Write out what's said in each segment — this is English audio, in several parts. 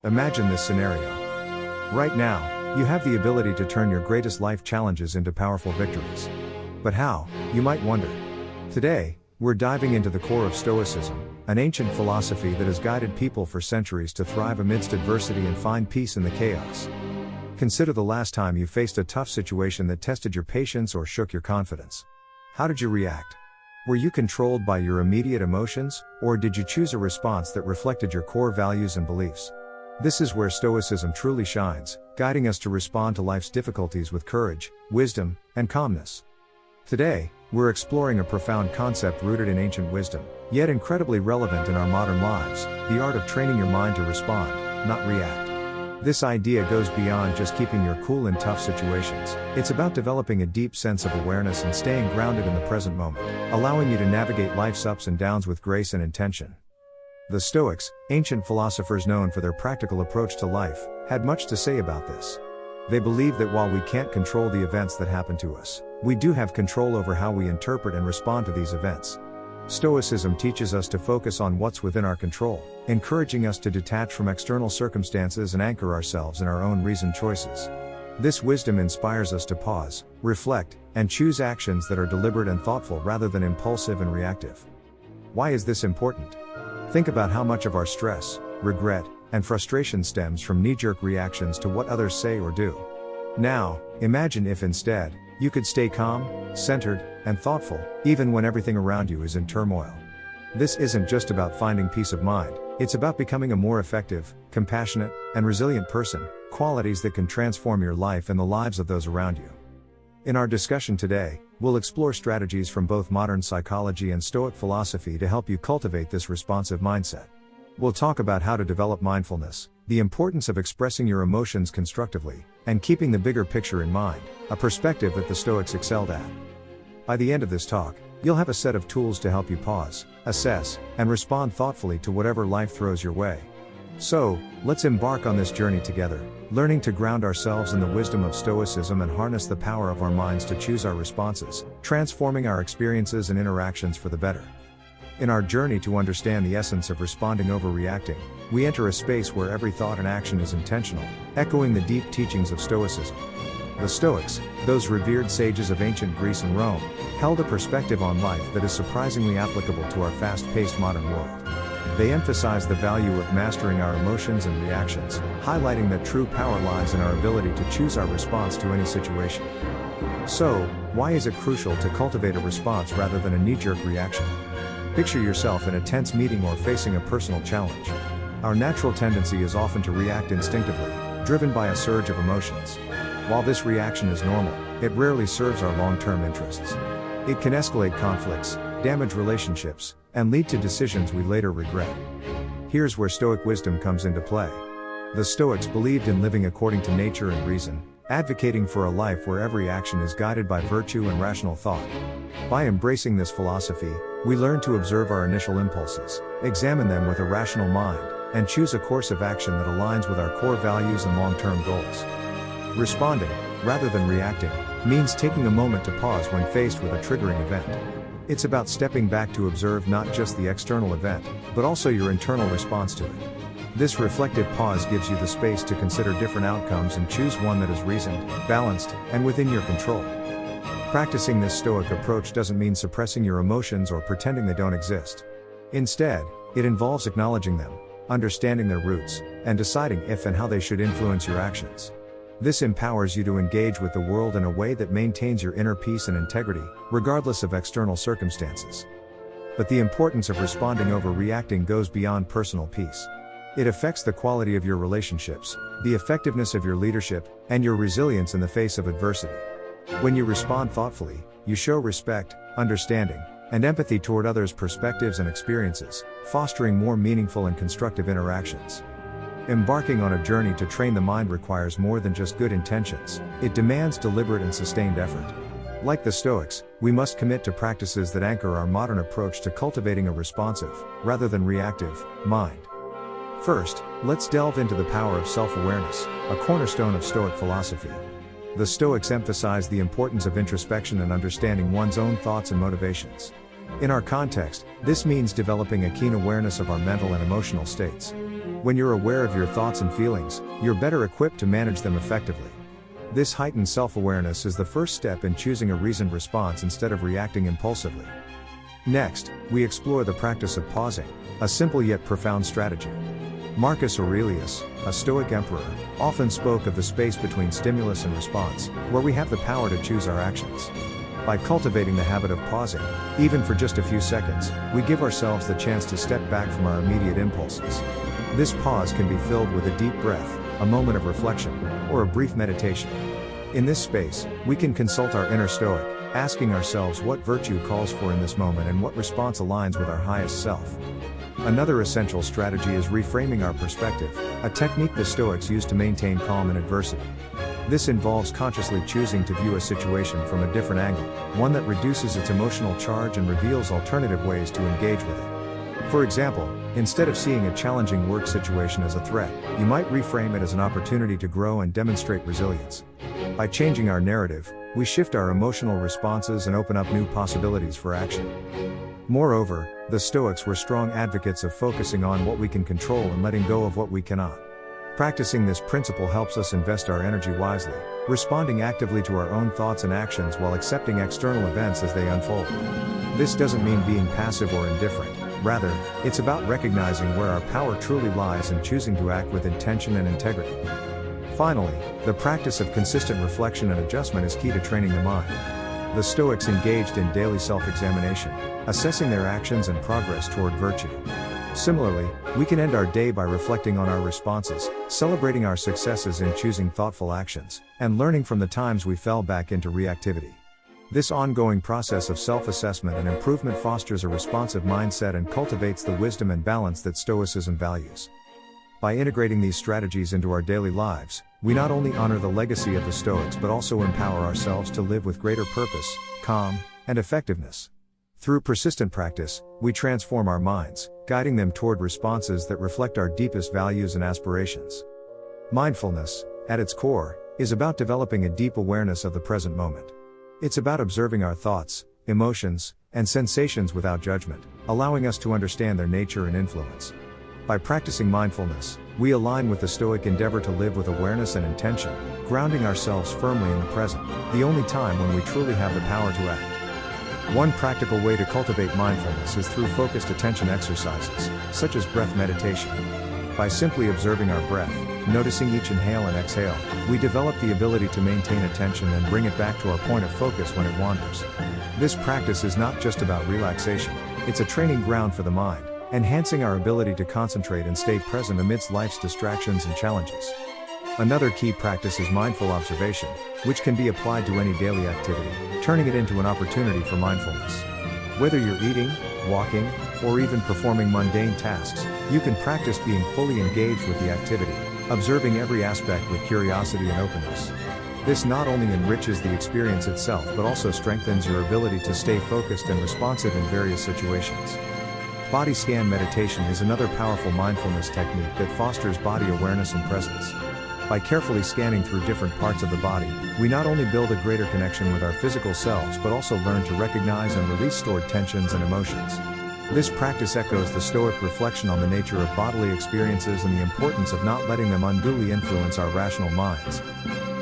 Imagine this scenario. Right now, you have the ability to turn your greatest life challenges into powerful victories. But how, you might wonder? Today, we're diving into the core of Stoicism, an ancient philosophy that has guided people for centuries to thrive amidst adversity and find peace in the chaos. Consider the last time you faced a tough situation that tested your patience or shook your confidence. How did you react? Were you controlled by your immediate emotions, or did you choose a response that reflected your core values and beliefs? This is where Stoicism truly shines, guiding us to respond to life's difficulties with courage, wisdom, and calmness. Today, we're exploring a profound concept rooted in ancient wisdom, yet incredibly relevant in our modern lives: the art of training your mind to respond, not react. This idea goes beyond just keeping your cool in tough situations. It's about developing a deep sense of awareness and staying grounded in the present moment, allowing you to navigate life's ups and downs with grace and intention. The Stoics, ancient philosophers known for their practical approach to life, had much to say about this. They believed that while we can't control the events that happen to us, we do have control over how we interpret and respond to these events. Stoicism teaches us to focus on what's within our control, encouraging us to detach from external circumstances and anchor ourselves in our own reasoned choices. This wisdom inspires us to pause, reflect, and choose actions that are deliberate and thoughtful rather than impulsive and reactive. Why is this important? Think about how much of our stress, regret, and frustration stems from knee-jerk reactions to what others say or do. Now, imagine if instead, you could stay calm, centered, and thoughtful, even when everything around you is in turmoil. This isn't just about finding peace of mind, it's about becoming a more effective, compassionate, and resilient person, qualities that can transform your life and the lives of those around you. In our discussion today, we'll explore strategies from both modern psychology and Stoic philosophy to help you cultivate this responsive mindset. We'll talk about how to develop mindfulness, the importance of expressing your emotions constructively, and keeping the bigger picture in mind, a perspective that the Stoics excelled at. By the end of this talk, you'll have a set of tools to help you pause, assess, and respond thoughtfully to whatever life throws your way. So, let's embark on this journey together, learning to ground ourselves in the wisdom of Stoicism and harness the power of our minds to choose our responses, transforming our experiences and interactions for the better. In our journey to understand the essence of responding over reacting, we enter a space where every thought and action is intentional, echoing the deep teachings of Stoicism. The Stoics, those revered sages of ancient Greece and Rome, held a perspective on life that is surprisingly applicable to our fast-paced modern world. They emphasize the value of mastering our emotions and reactions, highlighting that true power lies in our ability to choose our response to any situation. So, why is it crucial to cultivate a response rather than a knee-jerk reaction? Picture yourself in a tense meeting or facing a personal challenge. Our natural tendency is often to react instinctively, driven by a surge of emotions. While this reaction is normal, it rarely serves our long-term interests. It can escalate conflicts, damage relationships, and lead to decisions we later regret. Here's where Stoic wisdom comes into play. The Stoics believed in living according to nature and reason, advocating for a life where every action is guided by virtue and rational thought. By embracing this philosophy, we learn to observe our initial impulses, examine them with a rational mind, and choose a course of action that aligns with our core values and long-term goals. Responding, rather than reacting, means taking a moment to pause when faced with a triggering event. It's about stepping back to observe not just the external event, but also your internal response to it. This reflective pause gives you the space to consider different outcomes and choose one that is reasoned, balanced, and within your control. Practicing this Stoic approach doesn't mean suppressing your emotions or pretending they don't exist. Instead, it involves acknowledging them, understanding their roots, and deciding if and how they should influence your actions. This empowers you to engage with the world in a way that maintains your inner peace and integrity, regardless of external circumstances. But the importance of responding over reacting goes beyond personal peace. It affects the quality of your relationships, the effectiveness of your leadership, and your resilience in the face of adversity. When you respond thoughtfully, you show respect, understanding, and empathy toward others' perspectives and experiences, fostering more meaningful and constructive interactions. Embarking on a journey to train the mind requires more than just good intentions. It demands deliberate and sustained effort. Like the Stoics, we must commit to practices that anchor our modern approach to cultivating a responsive, rather than reactive, mind. First, let's delve into the power of self-awareness, a cornerstone of Stoic philosophy. The Stoics emphasize the importance of introspection and understanding one's own thoughts and motivations. In our context, this means developing a keen awareness of our mental and emotional states. When you're aware of your thoughts and feelings, you're better equipped to manage them effectively. This heightened self-awareness is the first step in choosing a reasoned response instead of reacting impulsively. Next, we explore the practice of pausing, a simple yet profound strategy. Marcus Aurelius, a Stoic emperor, often spoke of the space between stimulus and response, where we have the power to choose our actions. By cultivating the habit of pausing, even for just a few seconds, we give ourselves the chance to step back from our immediate impulses. This pause can be filled with a deep breath, a moment of reflection, or a brief meditation. In this space, we can consult our inner Stoic, asking ourselves what virtue calls for in this moment and what response aligns with our highest self. Another essential strategy is reframing our perspective, a technique the Stoics use to maintain calm in adversity. This involves consciously choosing to view a situation from a different angle, one that reduces its emotional charge and reveals alternative ways to engage with it. For example, instead of seeing a challenging work situation as a threat, you might reframe it as an opportunity to grow and demonstrate resilience. By changing our narrative, we shift our emotional responses and open up new possibilities for action. Moreover, the Stoics were strong advocates of focusing on what we can control and letting go of what we cannot. Practicing this principle helps us invest our energy wisely, responding actively to our own thoughts and actions while accepting external events as they unfold. This doesn't mean being passive or indifferent, rather, it's about recognizing where our power truly lies and choosing to act with intention and integrity. Finally, the practice of consistent reflection and adjustment is key to training the mind. The Stoics engaged in daily self-examination, assessing their actions and progress toward virtue. Similarly, we can end our day by reflecting on our responses, celebrating our successes in choosing thoughtful actions, and learning from the times we fell back into reactivity. This ongoing process of self-assessment and improvement fosters a responsive mindset and cultivates the wisdom and balance that Stoicism values. By integrating these strategies into our daily lives, we not only honor the legacy of the Stoics but also empower ourselves to live with greater purpose, calm, and effectiveness. Through persistent practice, we transform our minds, guiding them toward responses that reflect our deepest values and aspirations. Mindfulness, at its core, is about developing a deep awareness of the present moment. It's about observing our thoughts, emotions, and sensations without judgment, allowing us to understand their nature and influence. By practicing mindfulness, we align with the Stoic endeavor to live with awareness and intention, grounding ourselves firmly in the present, the only time when we truly have the power to act. One practical way to cultivate mindfulness is through focused attention exercises, such as breath meditation. By simply observing our breath, noticing each inhale and exhale, we develop the ability to maintain attention and bring it back to our point of focus when it wanders. This practice is not just about relaxation, it's a training ground for the mind, enhancing our ability to concentrate and stay present amidst life's distractions and challenges. Another key practice is mindful observation, which can be applied to any daily activity, turning it into an opportunity for mindfulness. Whether you're eating, walking, or even performing mundane tasks, you can practice being fully engaged with the activity, observing every aspect with curiosity and openness. This not only enriches the experience itself but also strengthens your ability to stay focused and responsive in various situations. Body scan meditation is another powerful mindfulness technique that fosters body awareness and presence. By carefully scanning through different parts of the body, we not only build a greater connection with our physical selves but also learn to recognize and release stored tensions and emotions. This practice echoes the Stoic reflection on the nature of bodily experiences and the importance of not letting them unduly influence our rational minds.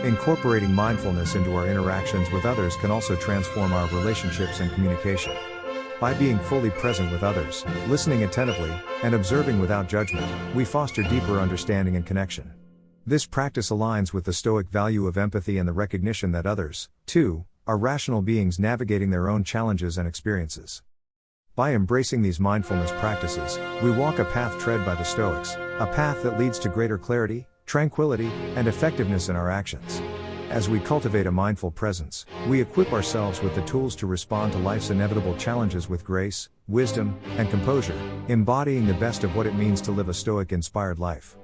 Incorporating mindfulness into our interactions with others can also transform our relationships and communication. By being fully present with others, listening attentively, and observing without judgment, we foster deeper understanding and connection. This practice aligns with the Stoic value of empathy and the recognition that others, too, are rational beings navigating their own challenges and experiences. By embracing these mindfulness practices, we walk a path tread by the Stoics, a path that leads to greater clarity, tranquility, and effectiveness in our actions. As we cultivate a mindful presence, we equip ourselves with the tools to respond to life's inevitable challenges with grace, wisdom, and composure, embodying the best of what it means to live a Stoic-inspired life.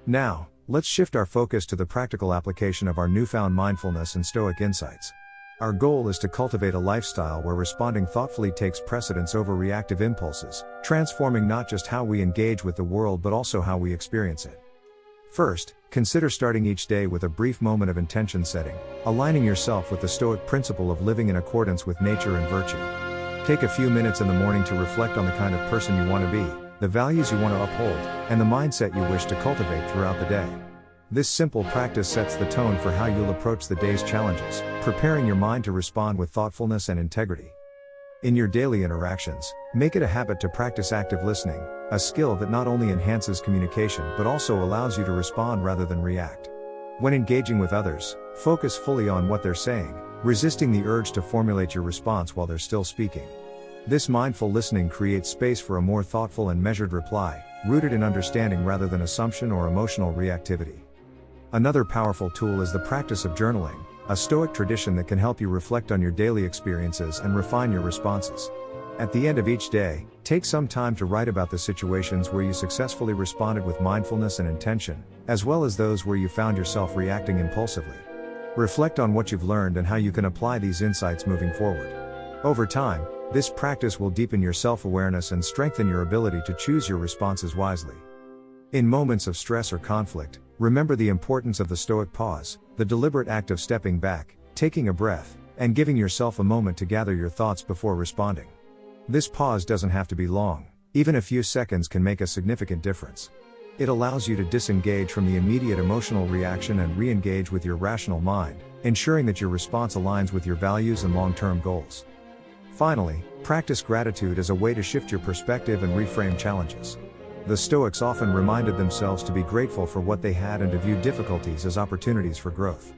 Now, let's shift our focus to the practical application of our newfound mindfulness and Stoic insights. Our goal is to cultivate a lifestyle where responding thoughtfully takes precedence over reactive impulses, transforming not just how we engage with the world but also how we experience it. First, consider starting each day with a brief moment of intention setting, aligning yourself with the Stoic principle of living in accordance with nature and virtue. Take a few minutes in the morning to reflect on the kind of person you want to be, the values you want to uphold, and the mindset you wish to cultivate throughout the day. This simple practice sets the tone for how you'll approach the day's challenges, preparing your mind to respond with thoughtfulness and integrity. In your daily interactions, make it a habit to practice active listening, a skill that not only enhances communication but also allows you to respond rather than react. When engaging with others, focus fully on what they're saying, resisting the urge to formulate your response while they're still speaking. This mindful listening creates space for a more thoughtful and measured reply, rooted in understanding rather than assumption or emotional reactivity. Another powerful tool is the practice of journaling, a Stoic tradition that can help you reflect on your daily experiences and refine your responses. At the end of each day, take some time to write about the situations where you successfully responded with mindfulness and intention, as well as those where you found yourself reacting impulsively. Reflect on what you've learned and how you can apply these insights moving forward. Over time, this practice will deepen your self-awareness and strengthen your ability to choose your responses wisely. In moments of stress or conflict, remember the importance of the Stoic pause, the deliberate act of stepping back, taking a breath, and giving yourself a moment to gather your thoughts before responding. This pause doesn't have to be long. Even a few seconds can make a significant difference. It allows you to disengage from the immediate emotional reaction and re-engage with your rational mind, ensuring that your response aligns with your values and long-term goals. Finally, practice gratitude as a way to shift your perspective and reframe challenges. The Stoics often reminded themselves to be grateful for what they had and to view difficulties as opportunities for growth.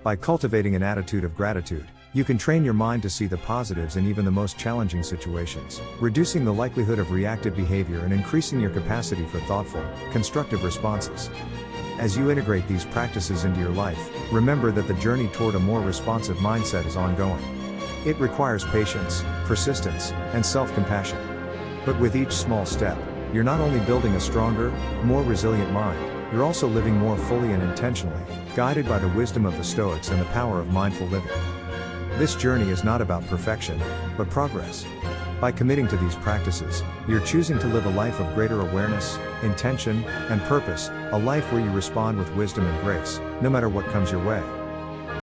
By cultivating an attitude of gratitude, you can train your mind to see the positives in even the most challenging situations, reducing the likelihood of reactive behavior and increasing your capacity for thoughtful, constructive responses. As you integrate these practices into your life, remember that the journey toward a more responsive mindset is ongoing. It requires patience, persistence, and self-compassion. But with each small step, you're not only building a stronger, more resilient mind, you're also living more fully and intentionally, guided by the wisdom of the Stoics and the power of mindful living. This journey is not about perfection, but progress. By committing to these practices, you're choosing to live a life of greater awareness, intention, and purpose, a life where you respond with wisdom and grace, no matter what comes your way.